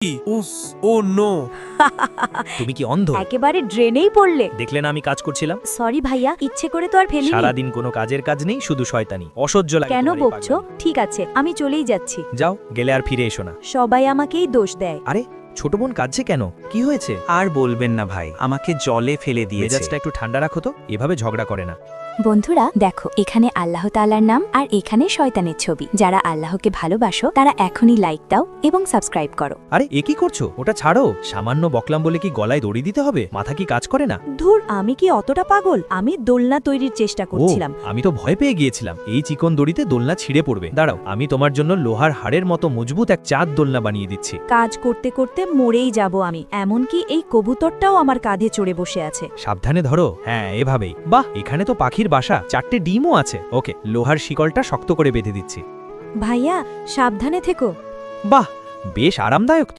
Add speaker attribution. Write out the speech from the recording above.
Speaker 1: উস ও no
Speaker 2: তুমি কি অন্ধ?
Speaker 3: একেবারে ড্রেনেই পড়লে।
Speaker 2: দেখলে না আমি কাজ করছিলাম?
Speaker 3: সরি ভাইয়া, ইচ্ছে করে তো আর ফেলিনি।
Speaker 2: সারাদিন কোনো কাজের কাজ নেই, শুধু শয়তানি। অসহ্য লাগে
Speaker 3: কেন
Speaker 2: তোমার এই
Speaker 3: বকছো?
Speaker 2: পাগলামি।
Speaker 3: ঠিক আছে, আমি চলেই যাচ্ছি।
Speaker 2: যাও, গেলে আর ফিরে এসো না।
Speaker 3: সবাই আমাকেই দোষ দেয়।
Speaker 2: আরে ছোট বোন কাঁদছে কেন? কি হয়েছে?
Speaker 1: আর বলবেন না ভাই, আমাকে জলে ফেলে দিয়েছে।
Speaker 2: মেজাজটা একটু ঠান্ডা রাখো তো, এভাবে ঝগড়া করে না।
Speaker 4: বন্ধুরা দেখো, এখানে আল্লাহ তাআলার নাম আর এখানে শয়তানের ছবি। যারা আল্লাহকে ভালোবাসো তারা এখনই লাইক দাও এবং সাবস্ক্রাইব করো।
Speaker 2: আরে এ কি করছো? ওটা ছাড়ো। সামান্য বকলাম বলে কি গলায় দড়ি দিতে হবে? মাথা কি কাজ করে না?
Speaker 3: ধুর, আমি কি অতটা পাগল? আমি দোলনা তৈরির চেষ্টা
Speaker 2: ও,
Speaker 3: করছিলাম।
Speaker 2: আমি তো ভয় পেয়ে গিয়েছিলাম এই চিকন দড়িতে দোলনা ছিঁড়ে পড়বে। দাঁড়াও, আমি তোমার জন্য লোহার হাড়ের মতো মজবুত এক চাঁদ দোলনা বানিয়ে দিচ্ছি।
Speaker 3: কাজ করতে করতে মরেই যাব আমি। এমনকি এই কবুতরটাও আমার কাঁধে চড়ে বসে আছে।
Speaker 2: সাবধানে ধরো। হ্যাঁ, এভাবেই। বাহ, এখানে তো পাখির বাসা, 4টে ডিমও আছে। ওকে, লোহার শিকলটা শক্ত করে বেঁধে দিচ্ছি।
Speaker 3: ভাইয়া, সাবধানে থেকো।
Speaker 2: বাহ, বেশ আরামদায়ক